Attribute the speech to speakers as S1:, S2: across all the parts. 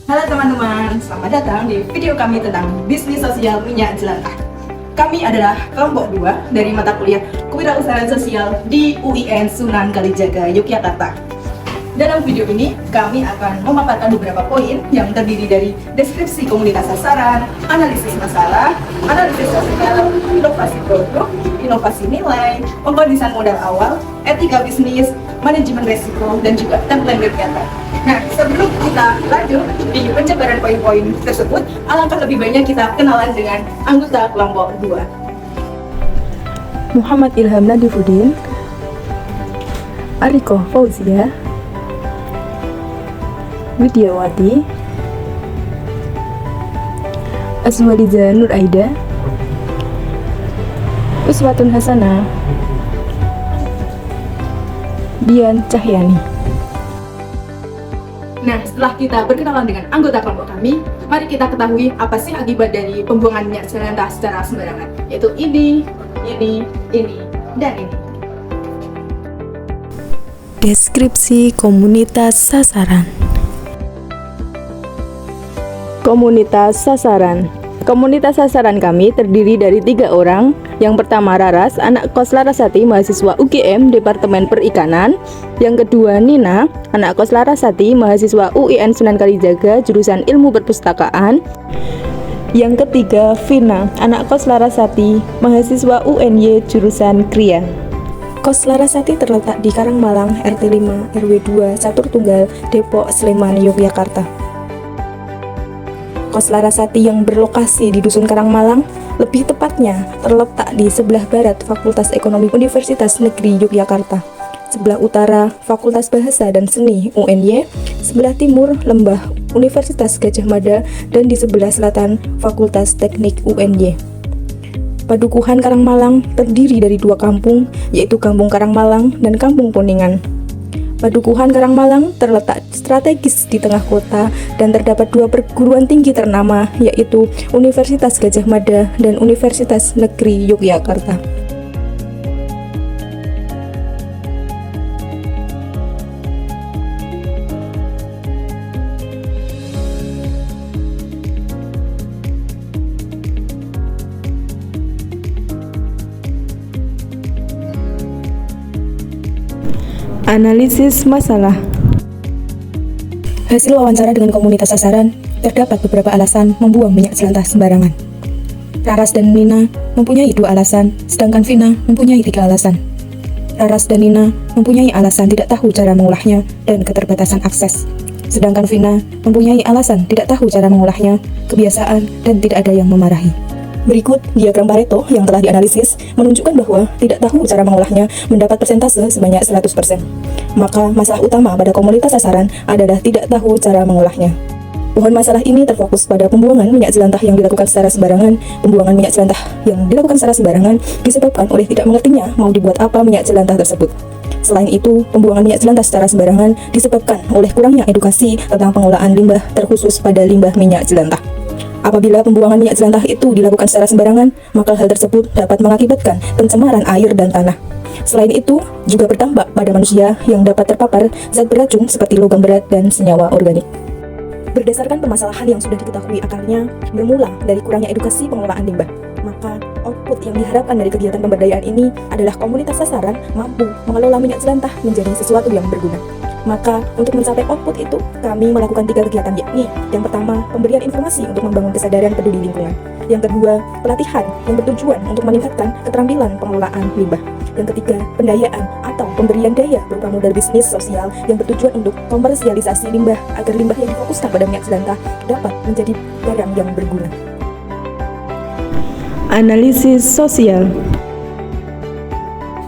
S1: Halo teman-teman, selamat datang di video kami tentang bisnis sosial minyak jelantah. Kami adalah kelompok 2 dari mata kuliah Kewirausahaan Sosial di UIN Sunan Kalijaga, Yogyakarta. Dalam video ini, kami akan memaparkan beberapa poin yang terdiri dari deskripsi komunitas sasaran, analisis masalah, analisis sosial, inovasi produk, inovasi nilai, pembahasan modal awal, etika bisnis, manajemen resiko, dan juga template kegiatan. Nah, sebelum kita lanjut di penjabaran poin-poin tersebut, alangkah lebih banyak kita kenalan dengan anggota kelompok 2.
S2: Muhammad Ilham Nadifuddin, Ariko Fauzia, Widyawati, Aswadiza Nur Aida, Uswatun Hasanah, Dian Cahyani.
S1: Nah, setelah kita berkenalan dengan anggota kelompok kami, mari kita ketahui apa sih akibat dari pembuangan minyak jelantah secara sembarangan, yaitu ini, dan ini.
S2: Deskripsi komunitas sasaran. Komunitas sasaran. Komunitas sasaran kami terdiri dari 3 orang. Yang pertama Raras, anak kos Larasati, mahasiswa UGM Departemen Perikanan. Yang kedua Nina, anak kos Larasati, mahasiswa UIN Sunan Kalijaga, jurusan Ilmu Perpustakaan. Yang ketiga Vina, anak kos Larasati, mahasiswa UNY, jurusan Kriya. Kos Larasati terletak di Karangmalang, RT 5, RW 2, Catur Tunggal, Depok, Sleman, Yogyakarta. Kos Larasati yang berlokasi di Dusun Karangmalang, lebih tepatnya terletak di sebelah barat Fakultas Ekonomi Universitas Negeri Yogyakarta, sebelah utara Fakultas Bahasa dan Seni UNY, sebelah timur Lembah Universitas Gadjah Mada, dan di sebelah selatan Fakultas Teknik UNY. Padukuhan Karangmalang terdiri dari 2 kampung, yaitu Kampung Karangmalang dan Kampung Kuningan. Padukuhan Karangmalang terletak strategis di tengah kota dan terdapat 2 perguruan tinggi ternama, yaitu Universitas Gadjah Mada dan Universitas Negeri Yogyakarta. Analisis masalah. Hasil wawancara dengan komunitas sasaran, terdapat beberapa alasan membuang minyak jelantah sembarangan. Raras dan Nina mempunyai 2 alasan, sedangkan Vina mempunyai 3 alasan. Raras dan Nina mempunyai alasan tidak tahu cara mengolahnya dan keterbatasan akses. Sedangkan Vina mempunyai alasan tidak tahu cara mengolahnya, kebiasaan, dan tidak ada yang memarahi. Berikut diagram Pareto yang telah dianalisis menunjukkan bahwa tidak tahu cara mengolahnya mendapat persentase sebanyak 100%. Maka masalah utama pada komunitas sasaran adalah tidak tahu cara mengolahnya. Pohon masalah ini terfokus pada pembuangan minyak jelantah yang dilakukan secara sembarangan. Pembuangan minyak jelantah yang dilakukan secara sembarangan disebabkan oleh tidak mengertinya mau dibuat apa minyak jelantah tersebut. Selain itu, pembuangan minyak jelantah secara sembarangan disebabkan oleh kurangnya edukasi tentang pengelolaan limbah terkhusus pada limbah minyak jelantah. Apabila pembuangan minyak jelantah itu dilakukan secara sembarangan, maka hal tersebut dapat mengakibatkan pencemaran air dan tanah. Selain itu, juga berdampak pada manusia yang dapat terpapar zat beracun seperti logam berat dan senyawa organik. Berdasarkan permasalahan yang sudah diketahui akarnya, bermula dari kurangnya edukasi pengelolaan limbah, maka output yang diharapkan dari kegiatan pemberdayaan ini adalah komunitas sasaran mampu mengelola minyak jelantah menjadi sesuatu yang berguna. Maka untuk mencapai output itu, kami melakukan 3 kegiatan, yakni yang pertama, pemberian informasi untuk membangun kesadaran peduli lingkungan. Yang kedua, pelatihan yang bertujuan untuk meningkatkan keterampilan pengelolaan limbah. Yang ketiga, pendayaan atau pemberian daya berupa modal bisnis sosial yang bertujuan untuk komersialisasi limbah agar limbah yang difokuskan pada minyak jelantah dapat menjadi barang yang berguna. Analisis sosial.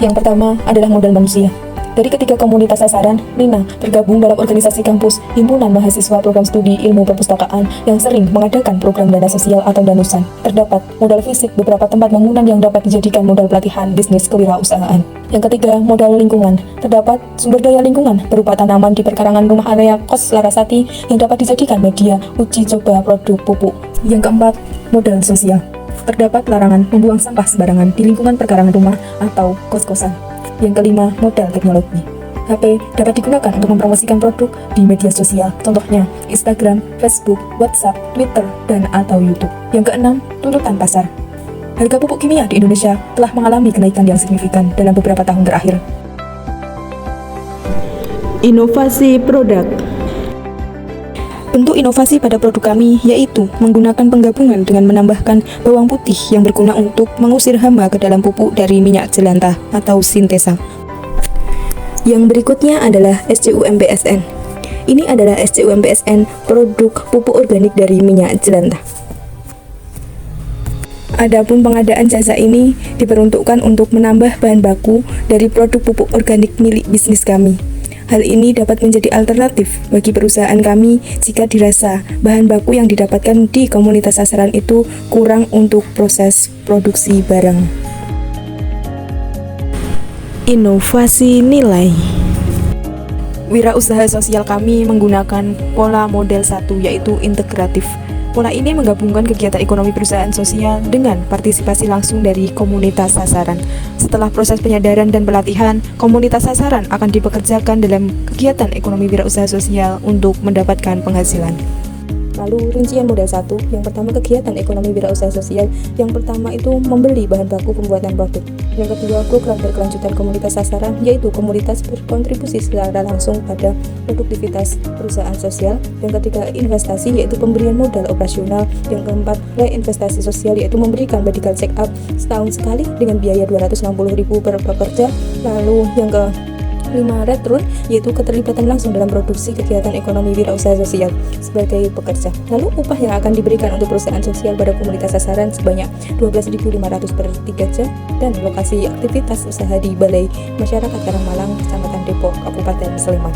S2: Yang pertama adalah modal manusia. Dari ketiga komunitas sasaran, Nina tergabung dalam organisasi kampus Himpunan Mahasiswa Program Studi Ilmu Perpustakaan yang sering mengadakan program dana sosial atau danusan. Terdapat modal fisik beberapa tempat bangunan yang dapat dijadikan modal pelatihan bisnis kewirausahaan. Yang ketiga, modal lingkungan. Terdapat sumber daya lingkungan berupa tanaman di perkarangan rumah area kos Larasati yang dapat dijadikan media uji coba produk pupuk. Yang keempat, modal sosial. Terdapat larangan membuang sampah sembarangan di lingkungan perkarangan rumah atau kos-kosan. Yang kelima, modal teknologi. HP dapat digunakan untuk mempromosikan produk di media sosial, contohnya Instagram, Facebook, WhatsApp, Twitter, dan atau YouTube. Yang keenam, tuntutan pasar. Harga pupuk kimia di Indonesia telah mengalami kenaikan yang signifikan dalam beberapa tahun terakhir.
S3: Inovasi produk.
S2: Bentuk inovasi pada produk kami yaitu menggunakan penggabungan dengan menambahkan bawang putih yang berguna untuk mengusir hama ke dalam pupuk dari minyak jelantah atau sintesa. Yang berikutnya adalah SCUMBSN. Ini adalah SCUMBSN, produk pupuk organik dari minyak jelantah. Adapun pengadaan jasa ini diperuntukkan untuk menambah bahan baku dari produk pupuk organik milik bisnis kami. Hal ini dapat menjadi alternatif bagi perusahaan kami jika dirasa bahan baku yang didapatkan di komunitas sasaran itu kurang untuk proses produksi barang.
S3: Inovasi nilai.
S2: Wirausaha sosial kami menggunakan pola model 1 yaitu integratif. Pola ini menggabungkan kegiatan ekonomi perusahaan sosial dengan partisipasi langsung dari komunitas sasaran. Setelah proses penyadaran dan pelatihan, komunitas sasaran akan dipekerjakan dalam kegiatan ekonomi wirausaha sosial untuk mendapatkan penghasilan. Lalu rincian model 1, yang pertama kegiatan ekonomi wirausaha sosial, yang pertama itu membeli bahan baku pembuatan produk. Yang kedua, program berkelanjutan komunitas sasaran, yaitu komunitas berkontribusi secara langsung pada produktivitas perusahaan sosial. Yang ketiga, investasi, yaitu pemberian modal operasional. Yang keempat, reinvestasi sosial, yaitu memberikan medical check up setahun sekali dengan biaya 260.000 per pekerja. Lalu yang ke 5, return, yaitu keterlibatan langsung dalam produksi kegiatan ekonomi wirausaha sosial sebagai pekerja. Lalu upah yang akan diberikan untuk perusahaan sosial pada komunitas sasaran sebanyak 12.500 per 3 jam, dan lokasi aktivitas usaha di Balai Masyarakat Karangmalang, Kecamatan Depok, Kabupaten Sleman.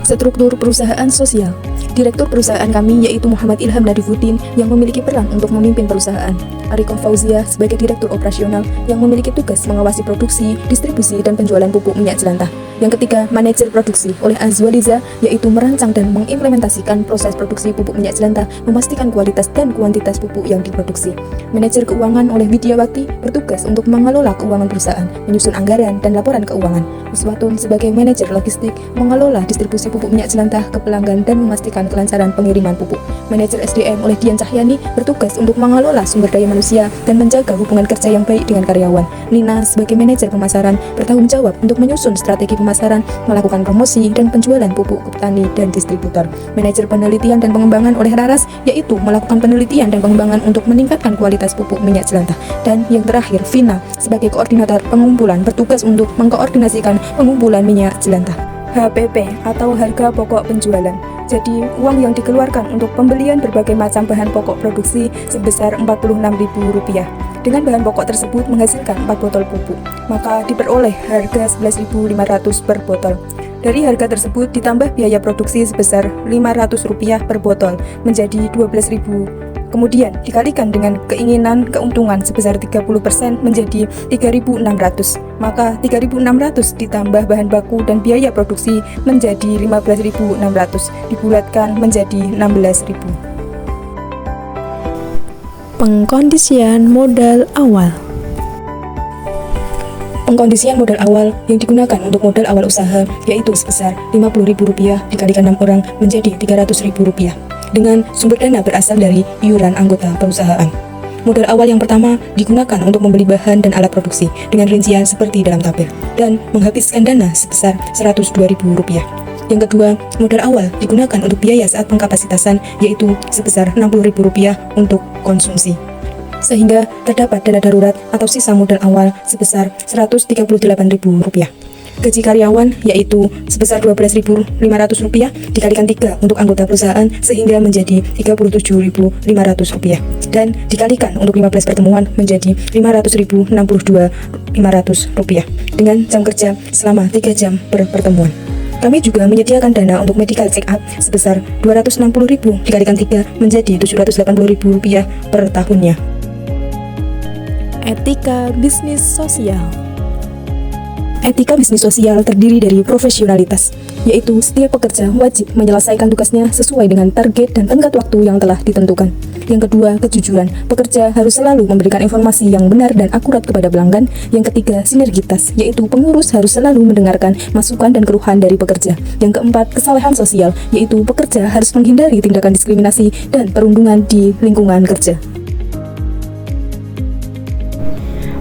S2: Struktur perusahaan sosial. Direktur perusahaan kami yaitu Muhammad Ilham Nadifuddin yang memiliki peran untuk memimpin perusahaan. Ariko Fauzia sebagai direktur operasional yang memiliki tugas mengawasi produksi, distribusi, dan penjualan pupuk minyak jelantah. Yang ketiga, manajer produksi oleh Azwaliza yaitu merancang dan mengimplementasikan proses produksi pupuk minyak jelantah, memastikan kualitas dan kuantitas pupuk yang diproduksi. Manajer keuangan oleh Widyawati bertugas untuk mengelola keuangan perusahaan, menyusun anggaran dan laporan keuangan. Uswatun sebagai manajer logistik mengelola distribusi pupuk minyak jelantah ke pelanggan dan memastikan kelancaran pengiriman pupuk. Manajer SDM oleh Dian Cahyani bertugas untuk mengelola sumber daya manusia dan menjaga hubungan kerja yang baik dengan karyawan. Nina sebagai manajer pemasaran bertanggung jawab untuk menyusun strategi pemasaran, melakukan promosi dan penjualan pupuk ke petani dan distributor. Manajer penelitian dan pengembangan oleh Raras yaitu melakukan penelitian dan pengembangan untuk meningkatkan kualitas pupuk minyak jelantah. Dan yang terakhir, Vina sebagai koordinator pengumpulan bertugas untuk mengkoordinasikan pengumpulan minyak jelantah. HPP atau harga pokok penjualan. Jadi, uang yang dikeluarkan untuk pembelian berbagai macam bahan pokok produksi sebesar Rp46.000. Dengan bahan pokok tersebut menghasilkan 4 botol pupuk, maka diperoleh harga Rp11.500 per botol. Dari harga tersebut ditambah biaya produksi sebesar Rp500 per botol menjadi Rp12.000. Kemudian dikalikan dengan keinginan keuntungan sebesar 30% menjadi 3.600. Maka 3.600 ditambah bahan baku dan biaya produksi menjadi 15.600 dibulatkan menjadi 16.000.
S3: Pengkondisian modal awal.
S2: Pengkondisian modal awal yang digunakan untuk modal awal usaha yaitu sebesar Rp50.000 dikalikan 6 orang menjadi Rp300.000 dengan sumber dana berasal dari iuran anggota perusahaan. Modal awal yang pertama digunakan untuk membeli bahan dan alat produksi dengan rincian seperti dalam tabel dan menghabiskan dana sebesar Rp102.000. Yang kedua, modal awal digunakan untuk biaya saat pengkapasitasan yaitu sebesar Rp60.000 untuk konsumsi. Sehingga terdapat dana darurat atau sisa modal awal sebesar Rp138.000. Gaji karyawan yaitu sebesar Rp12.500 dikalikan 3 untuk anggota perusahaan sehingga menjadi Rp37.500 dan dikalikan untuk 15 pertemuan menjadi Rp500.062.500 dengan jam kerja selama 3 jam per pertemuan. Kami juga menyediakan dana untuk medical check up sebesar Rp260.000 dikalikan 3 menjadi Rp780.000 per tahunnya.
S3: Etika bisnis sosial.
S2: Etika bisnis sosial terdiri dari profesionalitas, yaitu setiap pekerja wajib menyelesaikan tugasnya sesuai dengan target dan tenggat waktu yang telah ditentukan. Yang kedua, kejujuran. Pekerja harus selalu memberikan informasi yang benar dan akurat kepada pelanggan. Yang ketiga, sinergitas, yaitu pengurus harus selalu mendengarkan masukan dan keluhan dari pekerja. Yang keempat, kesalahan sosial, yaitu pekerja harus menghindari tindakan diskriminasi dan perundungan di lingkungan kerja.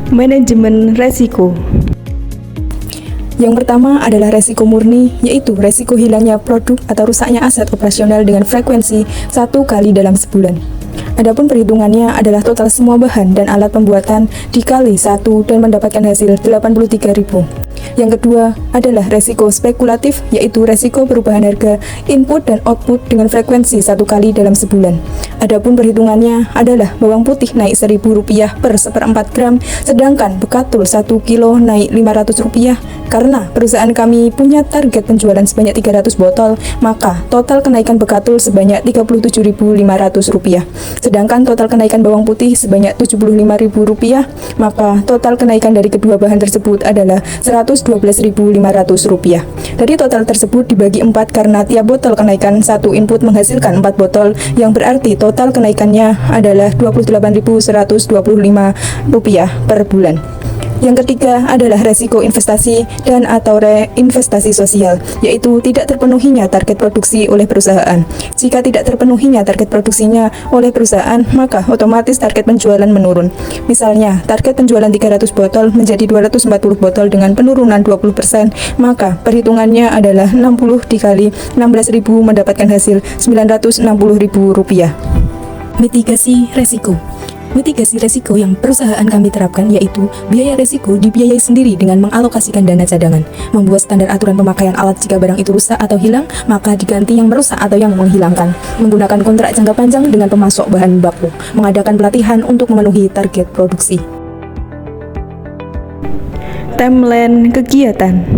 S3: Manajemen resiko.
S2: Yang pertama adalah resiko murni, yaitu resiko hilangnya produk atau rusaknya aset operasional dengan frekuensi 1 kali dalam sebulan. Adapun perhitungannya adalah total semua bahan dan alat pembuatan dikali 1 dan mendapatkan hasil 83.000. Yang kedua adalah resiko spekulatif, yaitu resiko perubahan harga input dan output dengan frekuensi 1 kali dalam sebulan. Adapun perhitungannya adalah bawang putih naik Rp1.000 per 1/4 gram, sedangkan bekatul 1 kilo naik Rp500. Karena perusahaan kami punya target penjualan sebanyak 300 botol, maka total kenaikan bekatul sebanyak Rp37.500. Sedangkan total kenaikan bawang putih sebanyak Rp75.000, maka total kenaikan dari kedua bahan tersebut adalah Rp112.500. Dari total tersebut dibagi 4 karena tiap botol kenaikan satu input menghasilkan 4 botol, yang berarti total kenaikannya adalah Rp28.125 per bulan. Yang ketiga adalah resiko investasi dan atau reinvestasi sosial, yaitu tidak terpenuhinya target produksi oleh perusahaan. Jika tidak terpenuhinya target produksinya oleh perusahaan, maka otomatis target penjualan menurun. Misalnya, target penjualan 300 botol menjadi 240 botol dengan penurunan 20%, maka perhitungannya adalah 60 dikali 16.000 mendapatkan hasil Rp960.000. Mitigasi resiko. Mitigasi resiko yang perusahaan kami terapkan yaitu biaya resiko dibiayai sendiri dengan mengalokasikan dana cadangan, membuat standar aturan pemakaian alat jika barang itu rusak atau hilang, maka diganti yang merusak atau yang menghilangkan, menggunakan kontrak jangka panjang dengan pemasok bahan baku, mengadakan pelatihan untuk memenuhi target produksi.
S3: Timeline kegiatan.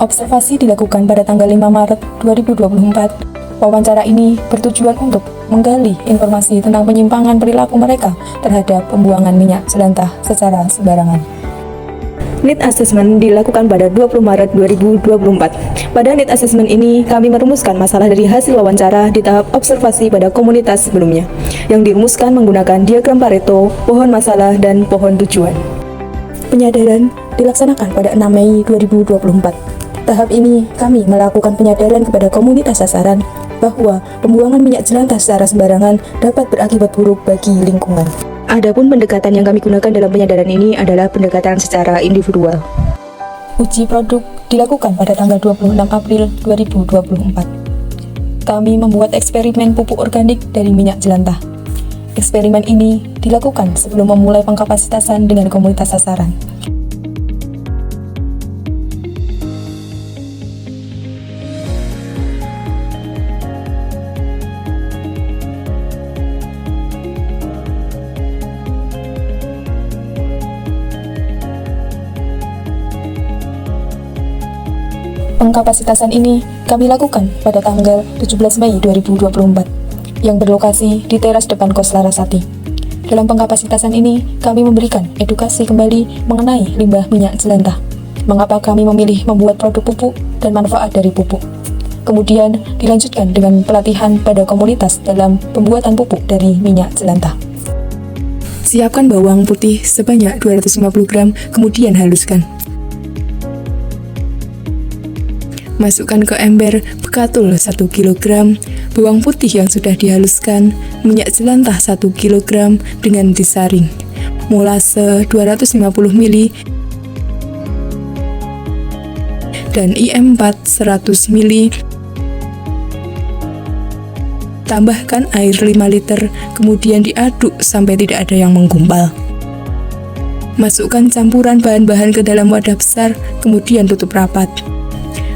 S2: Observasi dilakukan pada tanggal 5 Maret 2024. Wawancara ini bertujuan untuk menggali informasi tentang penyimpangan perilaku mereka terhadap pembuangan minyak jelantah secara sembarangan. Need Assessment dilakukan pada 20 Maret 2024. Pada Need Assessment ini, kami merumuskan masalah dari hasil wawancara di tahap observasi pada komunitas sebelumnya, yang dirumuskan menggunakan diagram Pareto, pohon masalah, dan pohon tujuan. Penyadaran dilaksanakan pada 6 Mei 2024. Tahap ini, kami melakukan penyadaran kepada komunitas sasaran bahwa pembuangan minyak jelantah secara sembarangan dapat berakibat buruk bagi lingkungan. Adapun pendekatan yang kami gunakan dalam penyadaran ini adalah pendekatan secara individual. Uji produk dilakukan pada tanggal 26 April 2024. Kami membuat eksperimen pupuk organik dari minyak jelantah. Eksperimen ini dilakukan sebelum memulai pengkapasitasan dengan komunitas sasaran. Pengkapasitasan ini kami lakukan pada tanggal 17 Mei 2024 yang berlokasi di teras depan Kos Larasati. Dalam pengkapasitasan ini, kami memberikan edukasi kembali mengenai limbah minyak jelantah, mengapa kami memilih membuat produk pupuk dan manfaat dari pupuk. Kemudian dilanjutkan dengan pelatihan pada komunitas dalam pembuatan pupuk dari minyak jelantah. Siapkan bawang putih sebanyak 250 gram, kemudian haluskan. Masukkan ke ember bekatul 1 kg, bawang putih yang sudah dihaluskan, minyak jelantah 1 kg dengan disaring, molase 250 ml, dan IM4 100 ml. Tambahkan air 5 liter, kemudian diaduk sampai tidak ada yang menggumpal. Masukkan campuran bahan-bahan ke dalam wadah besar, kemudian tutup rapat.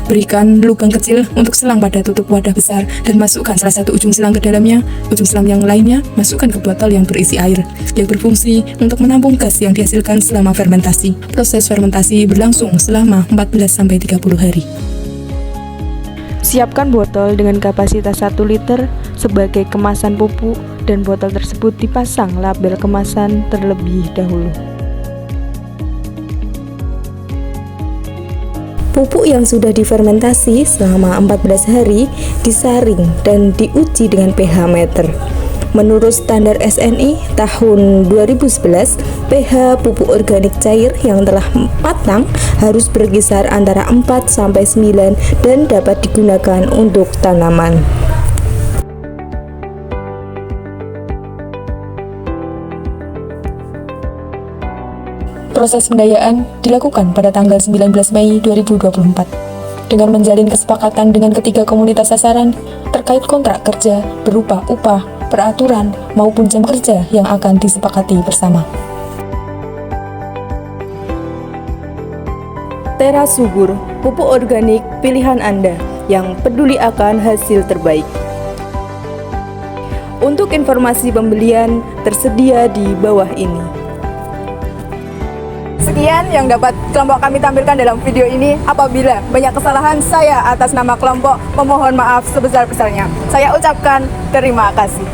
S2: Berikan lubang kecil untuk selang pada tutup wadah besar dan masukkan salah satu ujung selang ke dalamnya. Ujung selang yang lainnya masukkan ke botol yang berisi air, yang berfungsi untuk menampung gas yang dihasilkan selama fermentasi. Proses fermentasi berlangsung selama 14-30 hari.
S3: Siapkan botol dengan kapasitas 1 liter sebagai kemasan pupuk dan botol tersebut dipasang label kemasan terlebih dahulu.
S2: Pupuk yang sudah difermentasi selama 14 hari disaring dan diuji dengan pH meter. Menurut standar SNI tahun 2011, pH pupuk organik cair yang telah matang harus berkisar antara 4 sampai 9 dan dapat digunakan untuk tanaman. Proses pendayaan dilakukan pada tanggal 19 Mei 2024 dengan menjalin kesepakatan dengan ketiga komunitas sasaran terkait kontrak kerja berupa upah, peraturan, maupun jam kerja yang akan disepakati bersama.
S3: Teras Subur, pupuk organik pilihan Anda yang peduli akan hasil terbaik. Untuk informasi pembelian tersedia di bawah ini.
S1: Sekian yang dapat kelompok kami tampilkan dalam video ini. Apabila banyak kesalahan, saya atas nama kelompok memohon maaf sebesar-besarnya. Saya ucapkan terima kasih.